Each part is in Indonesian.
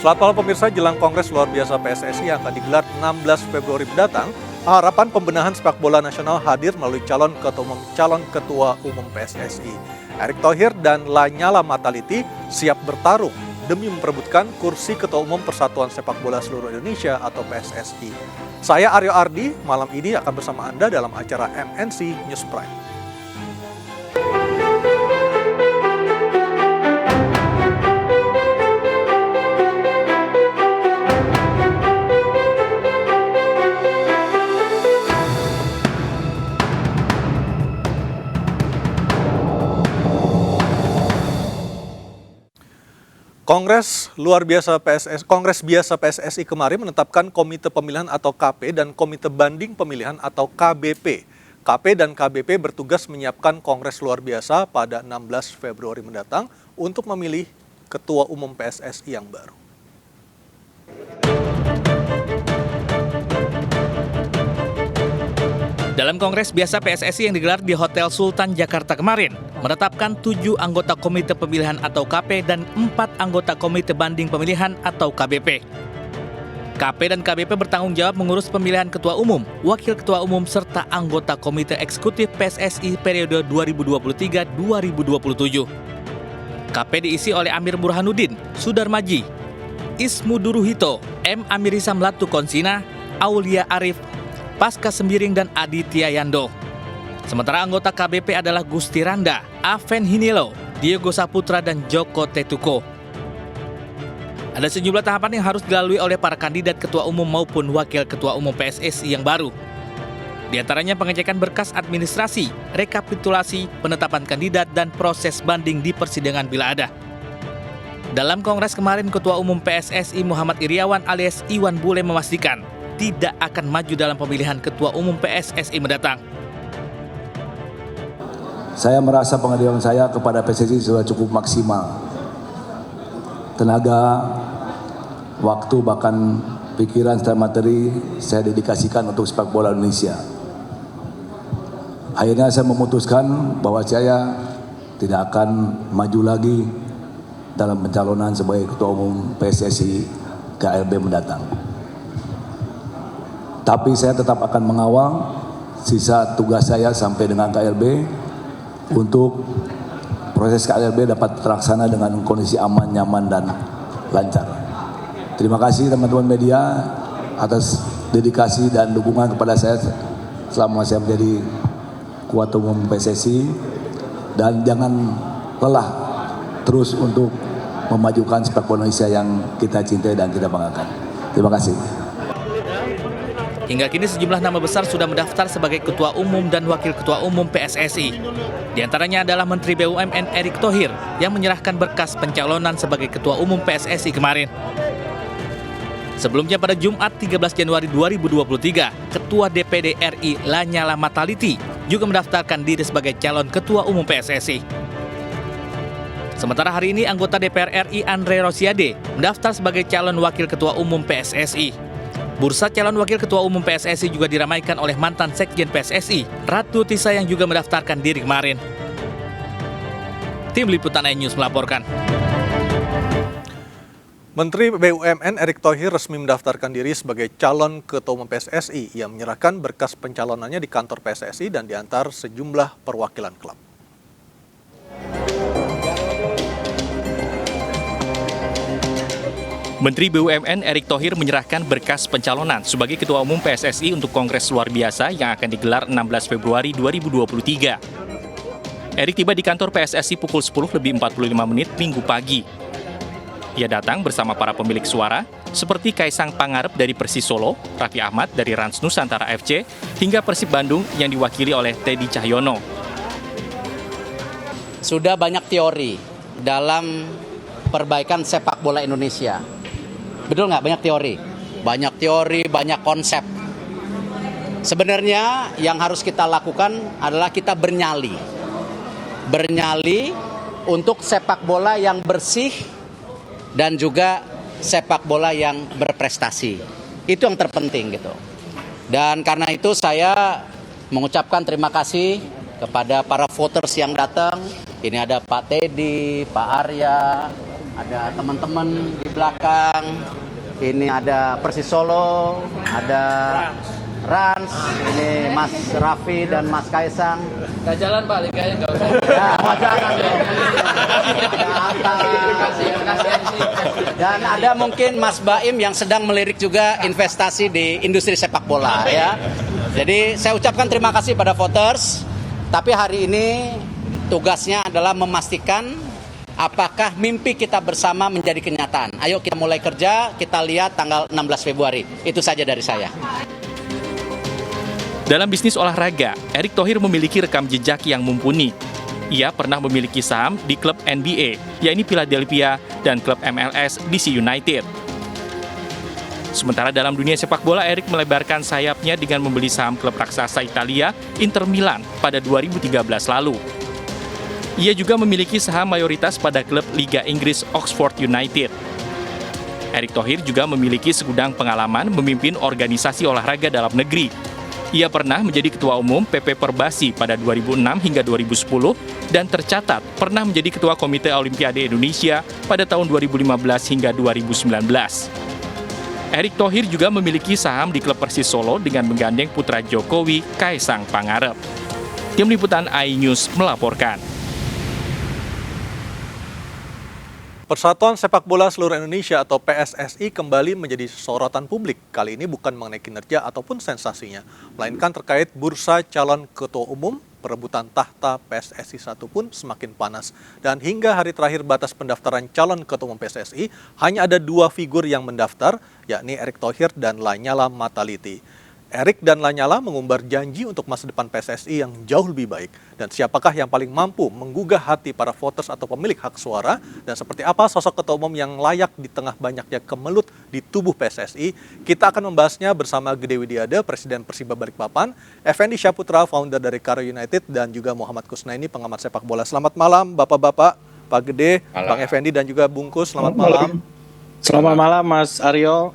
Selamat malam pemirsa, jelang Kongres Luar Biasa PSSI yang akan digelar 16 Februari mendatang, harapan pembenahan sepak bola nasional hadir melalui calon ketua umum PSSI. Erick Thohir dan Lanyala Mataliti siap bertarung demi memperebutkan kursi Ketua Umum Persatuan Sepak Bola Seluruh Indonesia atau PSSI. Saya Aryo Ardi, malam ini akan bersama Anda dalam acara MNC News Prime. Kongres Biasa PSSI kemarin menetapkan Komite Pemilihan atau KP dan Komite Banding Pemilihan atau KBP. KP dan KBP bertugas menyiapkan Kongres Luar Biasa pada 16 Februari mendatang untuk memilih Ketua Umum PSSI yang baru. Dalam Kongres Biasa PSSI yang digelar di Hotel Sultan Jakarta kemarin, menetapkan 7 anggota Komite Pemilihan atau KP dan 4 anggota Komite Banding Pemilihan atau KBP. KP dan KBP bertanggung jawab mengurus pemilihan Ketua Umum, Wakil Ketua Umum, serta anggota Komite Eksekutif PSSI periode 2023-2027. KP diisi oleh Amir Burhanuddin, Sudar Maji, Ismu Duruhito, M. Amirisa Mlatu Konsina, Aulia Arif, Pasca Sembiring, dan Aditya Yando. Sementara anggota KBP adalah Gusti Randa, Aven Hinilo, Diego Saputra, dan Joko Tetuko. Ada sejumlah tahapan yang harus dilalui oleh para kandidat Ketua Umum maupun Wakil Ketua Umum PSSI yang baru. Di antaranya pengecekan berkas administrasi, rekapitulasi, penetapan kandidat, dan proses banding di persidangan bila ada. Dalam Kongres kemarin, Ketua Umum PSSI Muhammad Iriawan alias Iwan Bule memastikan tidak akan maju dalam pemilihan Ketua Umum PSSI mendatang. Saya merasa pengabdian saya kepada PSSI sudah cukup maksimal. Tenaga, waktu, bahkan pikiran serta materi saya dedikasikan untuk sepak bola Indonesia. Akhirnya saya memutuskan bahwa saya tidak akan maju lagi dalam pencalonan sebagai Ketua Umum PSSI KLB mendatang. Tapi saya tetap akan mengawal sisa tugas saya sampai dengan KLB untuk proses KLB dapat terlaksana dengan kondisi aman, nyaman, dan lancar. Terima kasih teman-teman media atas dedikasi dan dukungan kepada saya selama saya menjadi Ketua Umum PSSI, dan jangan lelah terus untuk memajukan sepak bola Indonesia yang kita cintai dan kita banggakan. Terima kasih. Hingga kini sejumlah nama besar sudah mendaftar sebagai Ketua Umum dan Wakil Ketua Umum PSSI. Di antaranya adalah Menteri BUMN Erick Thohir yang menyerahkan berkas pencalonan sebagai Ketua Umum PSSI kemarin. Sebelumnya pada Jumat 13 Januari 2023, Ketua DPD RI Lanyala Mataliti juga mendaftarkan diri sebagai calon Ketua Umum PSSI. Sementara hari ini anggota DPR RI Andre Rosiade mendaftar sebagai calon Wakil Ketua Umum PSSI. Bursa calon Wakil Ketua Umum PSSI juga diramaikan oleh mantan Sekjen PSSI, Ratu Tisa, yang juga mendaftarkan diri kemarin. Tim Liputan iNews melaporkan. Menteri BUMN Erick Thohir resmi mendaftarkan diri sebagai calon Ketua Umum PSSI. Ia menyerahkan berkas pencalonannya di kantor PSSI dan diantar sejumlah perwakilan klub. Menteri BUMN Erick Thohir menyerahkan berkas pencalonan sebagai Ketua Umum PSSI untuk Kongres Luar Biasa yang akan digelar 16 Februari 2023. Erick tiba di kantor PSSI pukul 10:45 Minggu pagi. Ia datang bersama para pemilik suara seperti Kaisang Pangarep dari Persis Solo, Raffi Ahmad dari Rans Nusantara FC, hingga Persib Bandung yang diwakili oleh Teddy Cahyono. Sudah banyak teori dalam perbaikan sepak bola Indonesia. Betul nggak? Banyak teori, banyak konsep. Sebenarnya yang harus kita lakukan adalah kita bernyali untuk sepak bola yang bersih dan juga sepak bola yang berprestasi. Itu yang terpenting gitu. Dan karena itu saya mengucapkan terima kasih kepada para voters yang datang. Ini ada Pak Teddy, Pak Arya, ada teman-teman di belakang. Ini ada Persis Solo, ada Rans, ini Mas Raffi dan Mas Kaisang. Nggak jalan Pak, liganya nggak usah. Ya, mau jalan dong. Dan ada mungkin Mas Baim yang sedang melirik juga investasi di industri sepak bola ya. Jadi saya ucapkan terima kasih pada voters. Tapi hari ini tugasnya adalah memastikan apakah mimpi kita bersama menjadi kenyataan. Ayo kita mulai kerja, kita lihat tanggal 16 Februari. Itu saja dari saya. Dalam bisnis olahraga, Erick Thohir memiliki rekam jejak yang mumpuni. Ia pernah memiliki saham di klub NBA, yakni Philadelphia, dan klub MLS DC United. Sementara dalam dunia sepak bola, Erick melebarkan sayapnya dengan membeli saham klub raksasa Italia, Inter Milan, pada 2013 lalu. Ia juga memiliki saham mayoritas pada klub Liga Inggris Oxford United. Erick Thohir juga memiliki segudang pengalaman memimpin organisasi olahraga dalam negeri. Ia pernah menjadi Ketua Umum PP Perbasi pada 2006 hingga 2010 dan tercatat pernah menjadi Ketua Komite Olimpiade Indonesia pada tahun 2015 hingga 2019. Erick Thohir juga memiliki saham di klub Persis Solo dengan menggandeng putra Jokowi, Kaisang Pangarep. Tim Liputan iNews melaporkan. Persatuan Sepak Bola Seluruh Indonesia atau PSSI kembali menjadi sorotan publik. Kali ini bukan mengenai kinerja ataupun sensasinya, melainkan terkait bursa calon ketua umum. Perebutan tahta PSSI 1 pun semakin panas. Dan hingga hari terakhir batas pendaftaran calon ketua umum PSSI, hanya ada 2 figur yang mendaftar, yakni Erick Thohir dan Lanyala Mataliti. Erick dan Lanyala mengumbar janji untuk masa depan PSSI yang jauh lebih baik. Dan siapakah yang paling mampu menggugah hati para voters atau pemilik hak suara? Dan seperti apa sosok ketua umum yang layak di tengah banyaknya kemelut di tubuh PSSI? Kita akan membahasnya bersama Gede Widiada, Presiden Persiba Balikpapan, Effendi Syaputra, founder dari Karo United, dan juga Muhammad Kusnaini, pengamat sepak bola. Selamat malam Bapak-Bapak, Pak Gede, Bang Effendi, dan juga Bungkus. Selamat malam. Selamat malam Mas Aryo.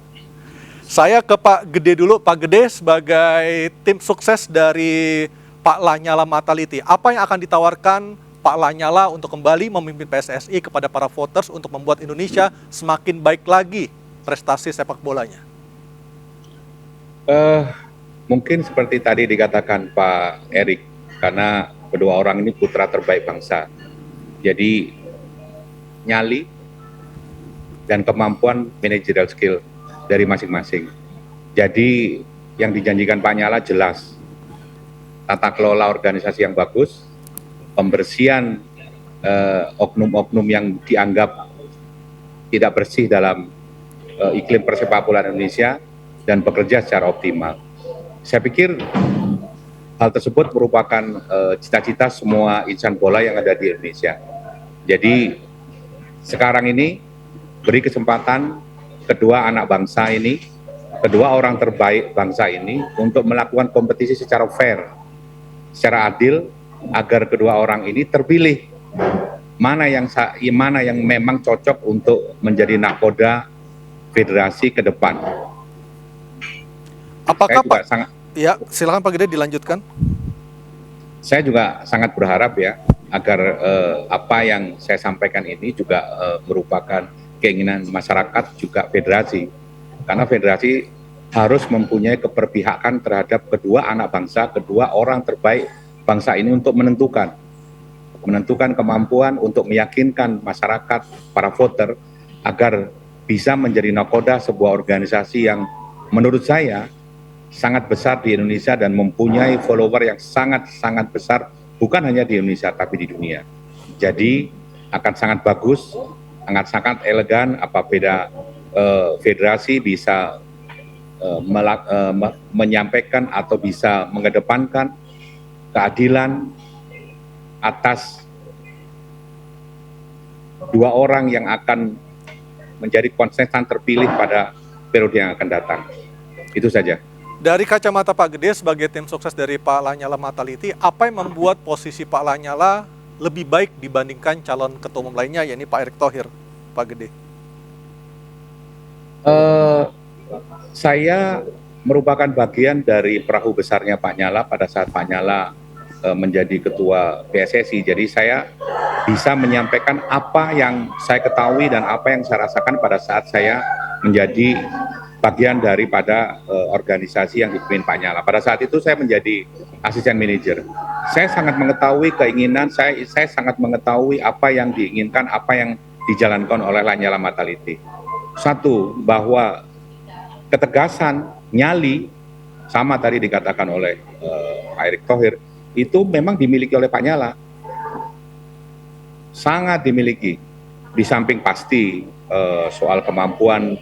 Saya ke Pak Gede dulu. Pak Gede, sebagai tim sukses dari Pak Lanyala Mataliti, apa yang akan ditawarkan Pak Lanyala untuk kembali memimpin PSSI kepada para voters untuk membuat Indonesia semakin baik lagi prestasi sepak bolanya? Mungkin seperti tadi dikatakan Pak Erick, karena kedua orang ini putra terbaik bangsa. Jadi nyali dan kemampuan managerial skill dari masing-masing. Jadi yang dijanjikan Pak Nyala jelas, tata kelola organisasi yang bagus, pembersihan oknum-oknum yang dianggap tidak bersih dalam iklim persepak bolaan Indonesia, dan bekerja secara optimal. Saya pikir hal tersebut merupakan cita-cita semua insan bola yang ada di Indonesia. Jadi sekarang ini beri kesempatan kedua anak bangsa ini, kedua orang terbaik bangsa ini untuk melakukan kompetisi secara fair, secara adil, agar kedua orang ini terpilih mana yang memang cocok untuk menjadi nakoda federasi ke depan. Apakah Pak? Ya, silakan Pak Gede dilanjutkan. Saya juga sangat berharap ya agar apa yang saya sampaikan ini juga merupakan keinginan masyarakat, juga federasi, karena federasi harus mempunyai keberpihakan terhadap kedua anak bangsa, kedua orang terbaik bangsa ini untuk menentukan kemampuan untuk meyakinkan masyarakat, para voter, agar bisa menjadi nakoda sebuah organisasi yang menurut saya sangat besar di Indonesia dan mempunyai follower yang sangat-sangat besar, bukan hanya di Indonesia tapi di dunia. Jadi akan sangat bagus, sangat-sangat elegan apabila federasi bisa menyampaikan atau bisa mengedepankan keadilan atas dua orang yang akan menjadi kontestan terpilih pada periode yang akan datang. Itu saja. Dari kacamata Pak Gede sebagai tim sukses dari Pak Lanyala Mataliti, apa yang membuat posisi Pak Lanyala lebih baik dibandingkan calon ketua umum lainnya, yakni Pak Erick Thohir, Pak Gede? Saya merupakan bagian dari perahu besarnya Pak Nyala pada saat Pak Nyala menjadi ketua PSSI. Jadi saya bisa menyampaikan apa yang saya ketahui dan apa yang saya rasakan pada saat saya menjadi bagian daripada organisasi yang dipimpin Pak Nyala. Pada saat itu saya menjadi asisten manajer. Saya sangat mengetahui keinginan, saya sangat mengetahui apa yang diinginkan, apa yang dijalankan oleh Lanyala Mataliti. Satu, bahwa ketegasan, nyali, sama tadi dikatakan oleh Pak Erick Thohir, itu memang dimiliki oleh Pak Nyala. Sangat dimiliki. Di samping pasti soal kemampuan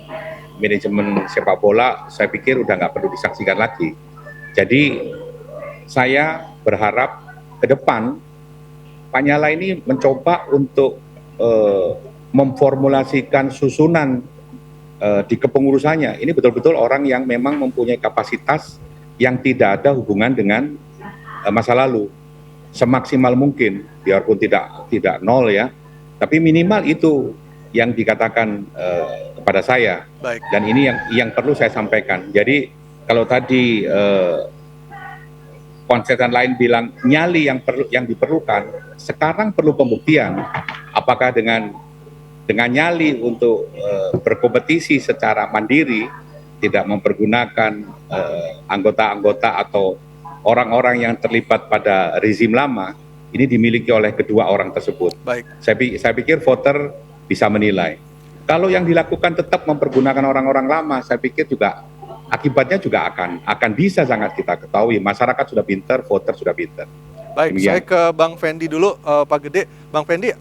manajemen sepak bola, saya pikir udah nggak perlu disaksikan lagi. Jadi saya berharap ke depan Pak Nyala ini mencoba untuk memformulasikan susunan di kepengurusannya. Ini betul-betul orang yang memang mempunyai kapasitas yang tidak ada hubungan dengan masa lalu. Semaksimal mungkin, biarpun tidak nol ya, tapi minimal itu yang dikatakan kepada saya. Baik. Dan ini yang perlu saya sampaikan. Jadi kalau tadi konsultan lain bilang nyali yang diperlukan, sekarang perlu pembuktian. Apakah dengan nyali untuk berkompetisi secara mandiri, tidak mempergunakan anggota-anggota atau orang-orang yang terlibat pada rezim lama, ini dimiliki oleh kedua orang tersebut. Baik. Saya pikir voter bisa menilai. Kalau yang dilakukan tetap mempergunakan orang-orang lama, saya pikir juga akibatnya juga akan bisa sangat kita ketahui. Masyarakat sudah pintar, voter sudah pintar. Baik, Demikian. saya ke Bang Fendi dulu, Pak Gede. Bang Fendi,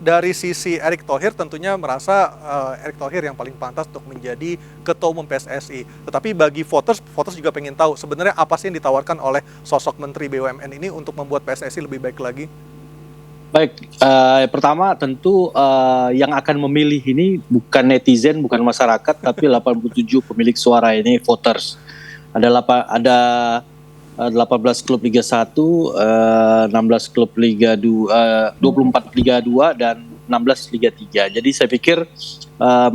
dari sisi Erick Thohir tentunya merasa Erick Thohir yang paling pantas untuk menjadi Ketua Umum PSSI. Tetapi bagi voters juga pengen tahu sebenarnya apa sih yang ditawarkan oleh sosok Menteri BUMN ini untuk membuat PSSI lebih baik lagi? Baik, pertama tentu yang akan memilih ini bukan netizen, bukan masyarakat, tapi 87 pemilik suara ini voters. Ada 18 klub Liga 1, 16 klub Liga 2, 24 Liga 2 dan 16 Liga 3. Jadi saya pikir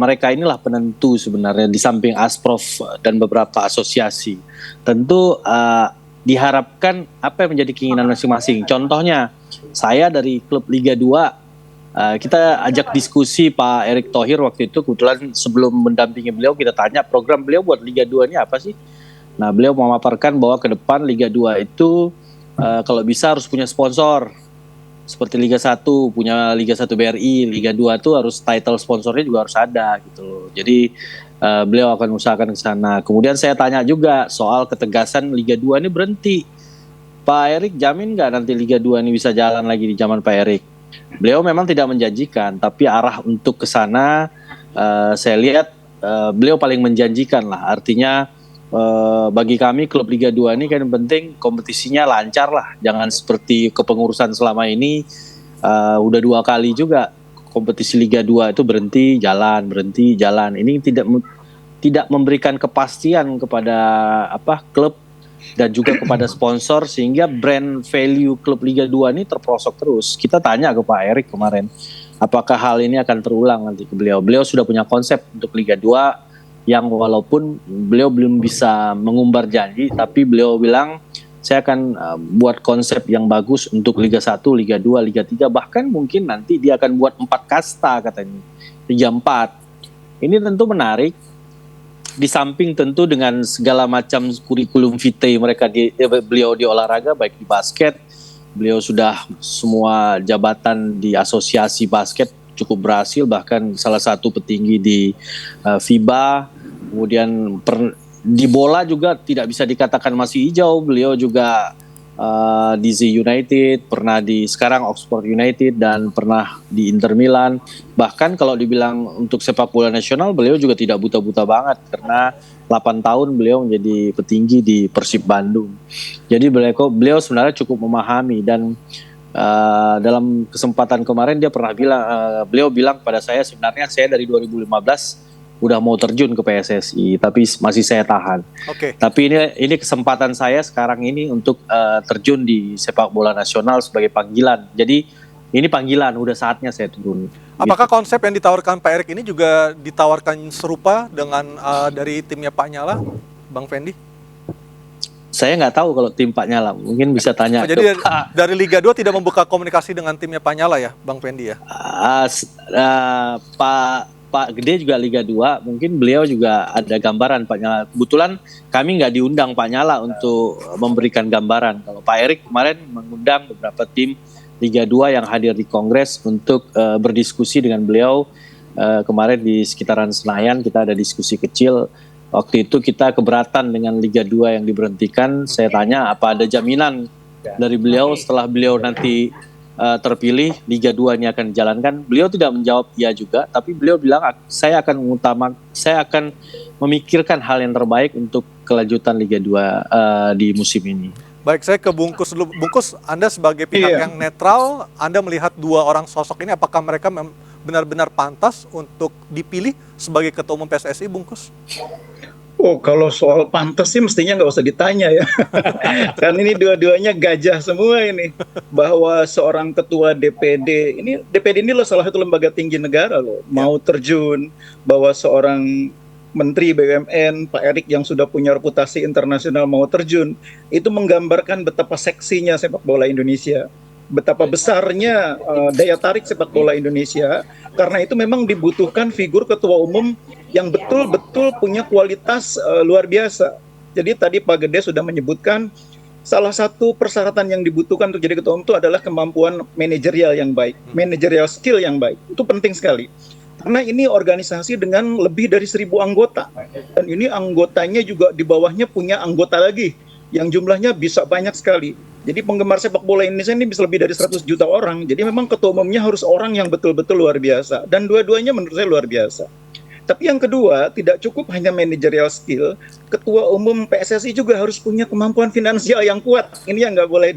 mereka inilah penentu sebenarnya di samping Asprof dan beberapa asosiasi. Tentu diharapkan apa yang menjadi keinginan masing-masing. Contohnya saya dari klub Liga 2, kita ajak diskusi Pak Erick Thohir waktu itu, kebetulan sebelum mendampingi beliau kita tanya program beliau buat Liga 2 ini apa sih? Nah, beliau memaparkan bahwa ke depan Liga 2 itu kalau bisa harus punya sponsor. Seperti Liga 1 punya Liga 1 BRI, Liga 2 itu harus title sponsornya juga harus ada gitu loh. Jadi beliau akan usahakan ke sana. Kemudian saya tanya juga soal ketegasan Liga 2 ini berhenti. Pak Erick jamin nggak nanti Liga 2 ini bisa jalan lagi di zaman Pak Erick? Beliau memang tidak menjanjikan, tapi arah untuk ke sana saya lihat beliau paling menjanjikan lah. Artinya bagi kami klub Liga 2 ini kan yang penting kompetisinya lancar lah, jangan seperti kepengurusan selama ini udah 2 kali juga kompetisi Liga 2 itu berhenti jalan. Ini tidak memberikan kepastian kepada klub dan juga kepada sponsor, sehingga brand value klub Liga 2 ini terprosok terus. Kita tanya ke Pak Erick kemarin, apakah hal ini akan terulang nanti ke beliau. Beliau sudah punya konsep untuk Liga 2 yang walaupun beliau belum bisa mengumbar janji, tapi beliau bilang saya akan buat konsep yang bagus untuk Liga 1, Liga 2, Liga 3, bahkan mungkin nanti dia akan buat 4 kasta katanya, Liga 4. Ini tentu menarik, di samping tentu dengan segala macam kurikulum vitae beliau di olahraga, baik di basket, beliau sudah semua jabatan di asosiasi basket cukup berhasil, bahkan salah satu petinggi di FIBA. Kemudian di bola juga tidak bisa dikatakan masih hijau. Beliau juga di Z United, pernah di sekarang Oxford United, dan pernah di Inter Milan. Bahkan kalau dibilang untuk sepak bola nasional, beliau juga tidak buta-buta banget, karena 8 tahun beliau menjadi petinggi di Persib Bandung. Jadi beliau sebenarnya cukup memahami, dan dalam kesempatan kemarin dia pernah bilang, beliau bilang pada saya, sebenarnya saya dari 2015 udah mau terjun ke PSSI, tapi masih saya tahan. Oke. Tapi ini kesempatan saya sekarang ini untuk terjun di sepak bola nasional sebagai panggilan. Jadi ini panggilan, udah saatnya saya turun. Apakah konsep yang ditawarkan Pak Erick ini juga ditawarkan serupa dengan dari timnya Pak Nyala, Bang Fendi? Saya nggak tahu kalau tim Pak Nyala, mungkin bisa tanya Jadi ke Pak. dari Liga 2 tidak membuka komunikasi dengan timnya Pak Nyala ya, Bang Pendi ya? Pak Gede juga Liga 2, mungkin beliau juga ada gambaran Pak Nyala. Kebetulan kami nggak diundang Pak Nyala untuk memberikan gambaran. Kalau Pak Erik kemarin mengundang beberapa tim Liga 2 yang hadir di Kongres untuk berdiskusi dengan beliau. Kemarin di sekitaran Senayan kita ada diskusi kecil. Waktu itu kita keberatan dengan Liga 2 yang diberhentikan. Saya tanya apa ada jaminan dari beliau setelah beliau nanti terpilih Liga 2 ini akan dijalankan. Beliau tidak menjawab ya juga, tapi beliau bilang saya akan memikirkan hal yang terbaik untuk kelanjutan Liga 2 di musim ini. Baik, saya ke Bungkus dulu. Bungkus, Anda sebagai pihak yang netral, Anda melihat dua orang sosok ini, apakah mereka benar-benar pantas untuk dipilih sebagai Ketua Umum PSSI, Bungkus? Oh, kalau soal pantas sih mestinya nggak usah ditanya ya. Karena ini dua-duanya gajah semua ini. Bahwa seorang ketua DPD ini loh salah satu lembaga tinggi negara loh. Mau terjun, bahwa seorang Menteri BUMN, Pak Erik yang sudah punya reputasi internasional mau terjun, itu menggambarkan betapa seksinya sepak bola Indonesia. Betapa besarnya daya tarik sepak bola Indonesia. Karena itu memang dibutuhkan figur ketua umum yang betul-betul punya kualitas luar biasa. Jadi tadi Pak Gede sudah menyebutkan salah satu persyaratan yang dibutuhkan untuk jadi ketua umum itu adalah kemampuan manajerial yang baik, managerial skill yang baik. Itu penting sekali. Karena ini organisasi dengan lebih dari 1.000 anggota. Dan ini anggotanya juga di bawahnya punya anggota lagi yang jumlahnya bisa banyak sekali. Jadi penggemar sepak bola Indonesia ini bisa lebih dari 100 juta orang. Jadi memang ketua umumnya harus orang yang betul-betul luar biasa. Dan dua-duanya menurut saya luar biasa. Tapi yang kedua, tidak cukup hanya managerial skill, ketua umum PSSI juga harus punya kemampuan finansial yang kuat. Ini yang nggak boleh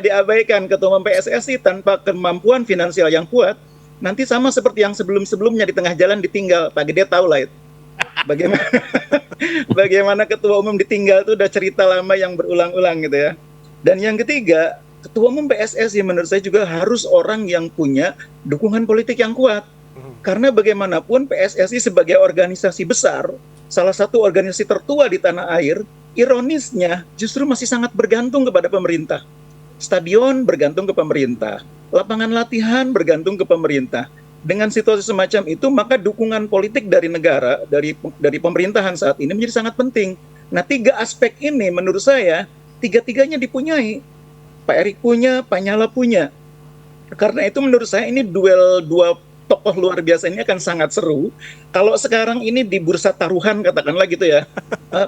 diabaikan. Ketua umum PSSI tanpa kemampuan finansial yang kuat, nanti sama seperti yang sebelum-sebelumnya di tengah jalan ditinggal. Pak Gede tahu lah itu. Bagaimana ketua umum ditinggal itu udah cerita lama yang berulang-ulang gitu ya. Dan yang ketiga, ketua umum PSSI menurut saya juga harus orang yang punya dukungan politik yang kuat. Karena bagaimanapun PSSI sebagai organisasi besar, salah satu organisasi tertua di tanah air, ironisnya justru masih sangat bergantung kepada pemerintah. Stadion bergantung ke pemerintah, lapangan latihan bergantung ke pemerintah. Dengan situasi semacam itu, maka dukungan politik dari negara, dari pemerintahan saat ini menjadi sangat penting. Nah, 3 aspek ini menurut saya, 3-tiganya dipunyai. Pak Erik punya, Pak Nyala punya. Karena itu menurut saya ini duel 2 tokoh luar biasa ini akan sangat seru. Kalau sekarang ini di bursa taruhan katakanlah gitu ya,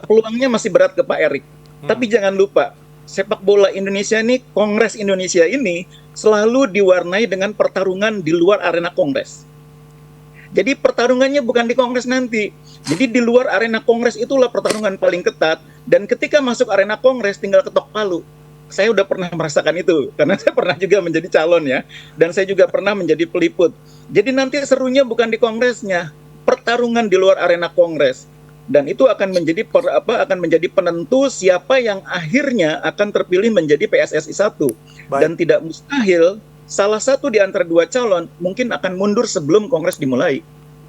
peluangnya masih berat ke Pak Erik. Tapi jangan lupa, sepak bola Indonesia ini, Kongres Indonesia ini selalu diwarnai dengan pertarungan di luar arena Kongres. Jadi pertarungannya bukan di Kongres nanti. Jadi di luar arena Kongres itulah pertarungan paling ketat. Dan ketika masuk arena Kongres tinggal ketok palu. Saya udah pernah merasakan itu, karena saya pernah juga menjadi calon ya. Dan saya juga pernah menjadi peliput. Jadi nanti serunya bukan di Kongresnya, pertarungan di luar arena Kongres. Dan itu akan menjadi penentu siapa yang akhirnya akan terpilih menjadi PSSI 1. Dan tidak mustahil salah satu di antara 2 calon mungkin akan mundur sebelum Kongres dimulai.